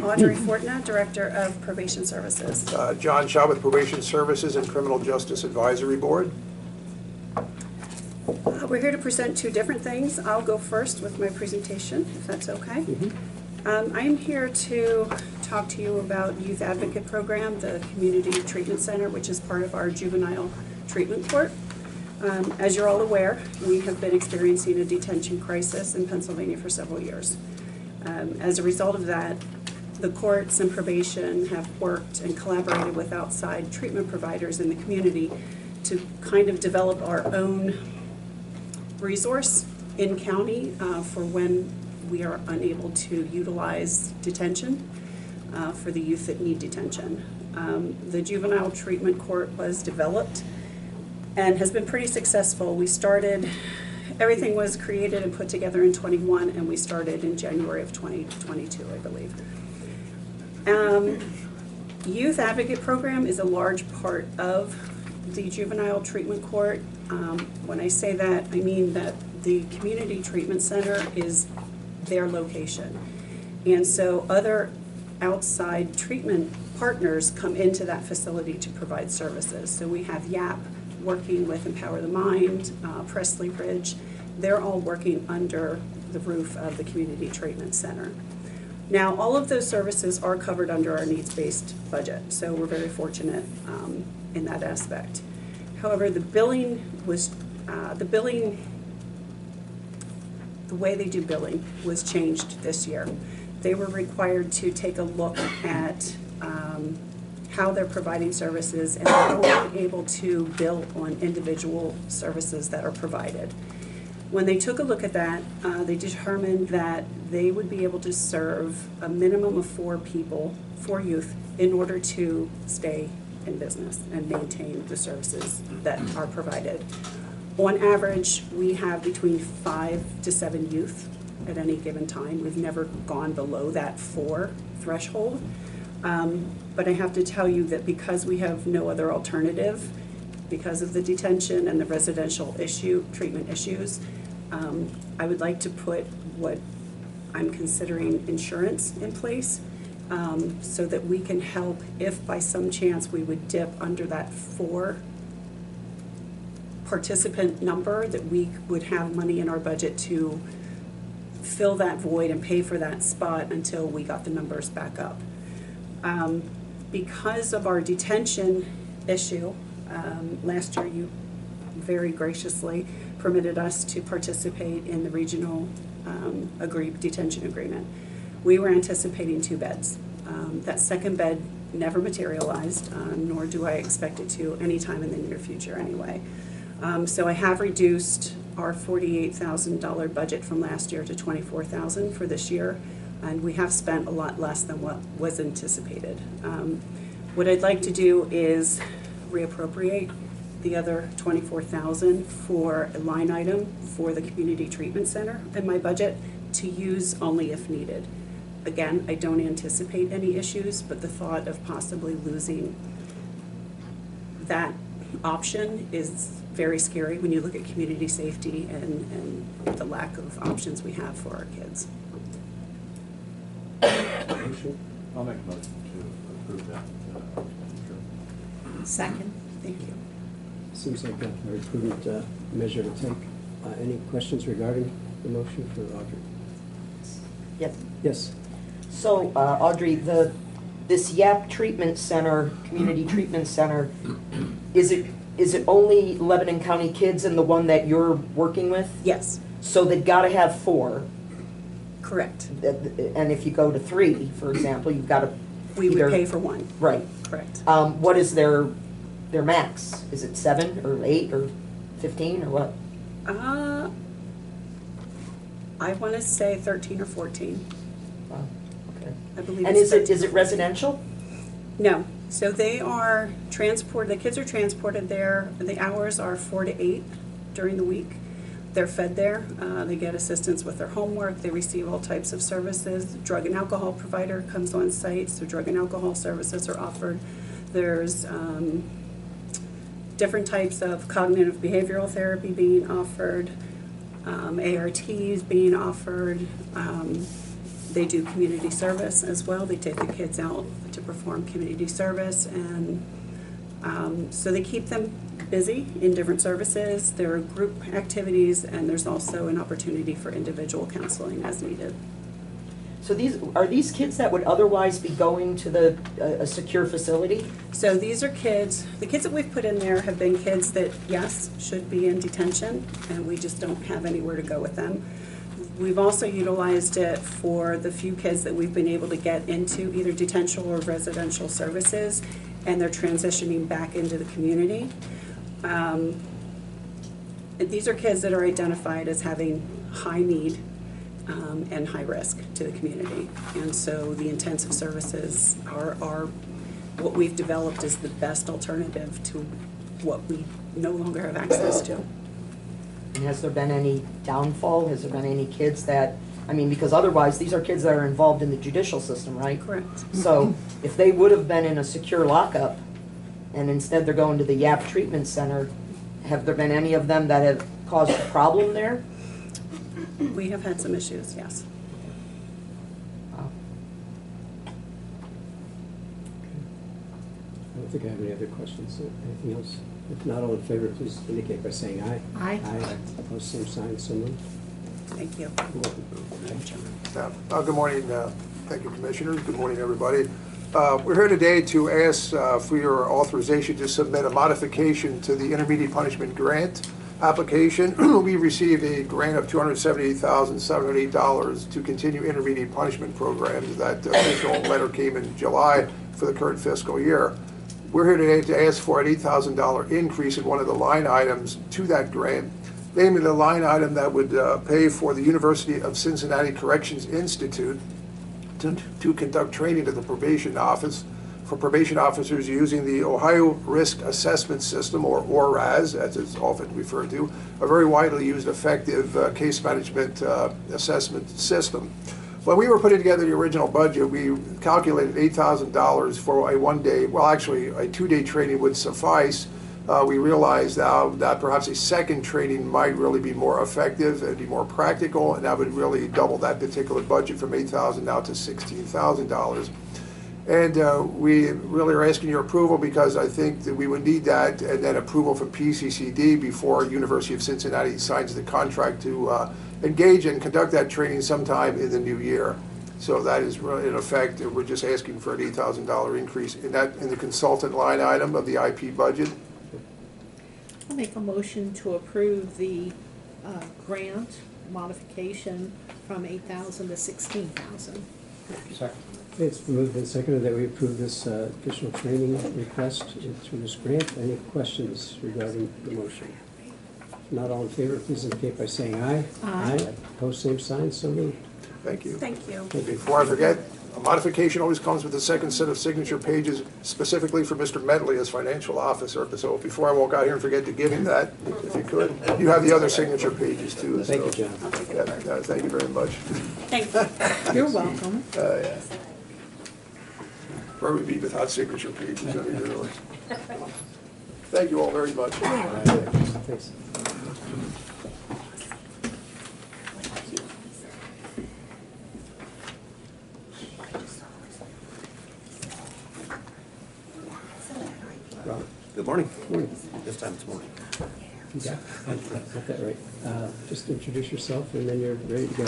Audrey Fortna, Director of Probation Services. John Shaw with Probation Services and Criminal Justice Advisory Board. We're here to present two different things. I'll go first with my presentation, if that's okay. I am here to talk to you about Youth Advocate Program, the Community Treatment Center, which is part of our Juvenile Treatment Court. As you're all aware, we have been experiencing a detention crisis in Pennsylvania for several years. As a result of that, the courts and probation have worked and collaborated with outside treatment providers in the community to kind of develop our own resource in county for when we are unable to utilize detention for the youth that need detention. The Juvenile Treatment Court was developed and has been pretty successful. We started, everything was created and put together in 21, and we started in January of 2022, I believe. Youth Advocate Program is a large part of the Juvenile Treatment Court. When I say that, I mean that the Community Treatment Center is their location. And so other outside treatment partners come into that facility to provide services. So we have YAP working with Empower the Mind, Presley Ridge. They're all working under the roof of the Community Treatment Center. Now, all of those services are covered under our needs-based budget, so we're very fortunate in that aspect. However, the way they do billing was changed this year. They were required to take a look at how they're providing services, and they're only able to bill on individual services that are provided. When they took a look at that, they determined that they would be able to serve a minimum of 4 people, 4 youth, in order to stay in business and maintain the services that are provided. On average, we have between 5 to 7 youth at any given time. We've never gone below that 4 threshold. But I have to tell you that because we have no other alternative, because of the detention and the residential treatment issues, I would like to put what I'm considering insurance in place so that we can help if by some chance we would dip under that 4 participant number, that we would have money in our budget to fill that void and pay for that spot until we got the numbers back up. Because of our detention issue, last year you very graciously permitted us to participate in the regional detention agreement. We were anticipating 2 beds. That second bed never materialized, nor do I expect it to anytime in the near future anyway. So I have reduced our $48,000 budget from last year to $24,000 for this year, and we have spent a lot less than what was anticipated. What I'd like to do is reappropriate the other $24,000 for a line item for the Community Treatment Center in my budget to use only if needed. Again, I don't anticipate any issues, but the thought of possibly losing that option is very scary when you look at community safety and the lack of options we have for our kids. I'll make a motion to approve that. Second. Thank you. Seems like a very prudent measure to take. Any questions regarding the motion for Audrey? Yes. Yes. So, Audrey, this YAP treatment center, community treatment center, is it only Lebanon County kids and the one that you're working with? Yes. So they've got to have 4. Correct. And if you go to 3, for example, you've got to We would pay for 1. Right. Correct. What is their max? Is it 7 or 8 or 15 or what? I want to say 13 or 14. Wow. Okay. I believe. And it's is it residential? No. So they are transported. The kids are transported there. The hours are 4 to 8 during the week. They're fed there. They get assistance with their homework. They receive all types of services. Drug and alcohol provider comes on site, so drug and alcohol services are offered. There's different types of cognitive behavioral therapy being offered, ARTs being offered, They do community service as well. They take the kids out to perform community service, and so they keep them busy in different services. There are group activities, and there's also an opportunity for individual counseling as needed. So are these kids that would otherwise be going to a secure facility? So these are kids, the kids that we've put in there have been kids that, yes, should be in detention, and we just don't have anywhere to go with them. We've also utilized it for the few kids that we've been able to get into either detention or residential services, and they're transitioning back into the community. And these are kids that are identified as having high need and high risk to the community. And so the intensive services are what we've developed is the best alternative to what we no longer have access to. And has there been any downfall? Has there been any kids that, I mean, because otherwise, these are kids that are involved in the judicial system, right? Correct. So if they would have been in a secure lockup, and instead they're going to the YAP treatment center, have there been any of them that have caused a problem there? We have had some issues, yes. Wow. I don't think I have any other questions. Anything else? If not, all in favor, please indicate by saying aye. Aye. Aye. Opposed, same sign, so moved. Thank you. You're welcome. Good morning. Thank you, Commissioners. Good morning, everybody. We're here today to ask for your authorization to submit a modification to the intermediate punishment grant application. We received a grant of $278,708 to continue intermediate punishment programs. That official letter came in July for the current fiscal year. We're here today to ask for an $8,000 increase in one of the line items to that grant, namely the line item that would pay for the University of Cincinnati Corrections Institute to conduct training to the probation office for probation officers using the Ohio Risk Assessment System, or ORAS, as it's often referred to, a very widely used, effective case management assessment system. When we were putting together the original budget, we calculated $8,000 for a one-day, well, actually, a two-day training would suffice. We realized now that perhaps a second training might really be more effective and be more practical, and that would really double that particular budget from $8,000 now to $16,000. And we really are asking your approval because I think that we would need that, and then approval from PCCD before University of Cincinnati signs the contract to engage and conduct that training sometime in the new year. So that is really, in effect, we're just asking for an $8,000 increase in the consultant line item of the IP budget. I'll make a motion to approve the grant modification from $8,000 to $16,000. Second. Okay, it's been moved and seconded that we approve this additional training request through this grant. Any questions regarding the motion? If not, all in favor, please indicate by saying aye. Aye. Opposed, same sign, so moved. Thank you. Thank you. Before I forget, a modification always comes with a second set of signature pages specifically for Mr. Medley as financial officer. So before I walk out here and forget to give him that, if you could, you have the other signature pages too. Thank so, you, John. I'll take it Yeah, over. thank you very much. Thank you. You're welcome. Yeah. Where would we be without signature pages? I mean, really. Thank you all very much. Thanks. Robert. Good morning. Morning. This time it's morning. Yeah, got that right. Just introduce yourself and then you're ready to go.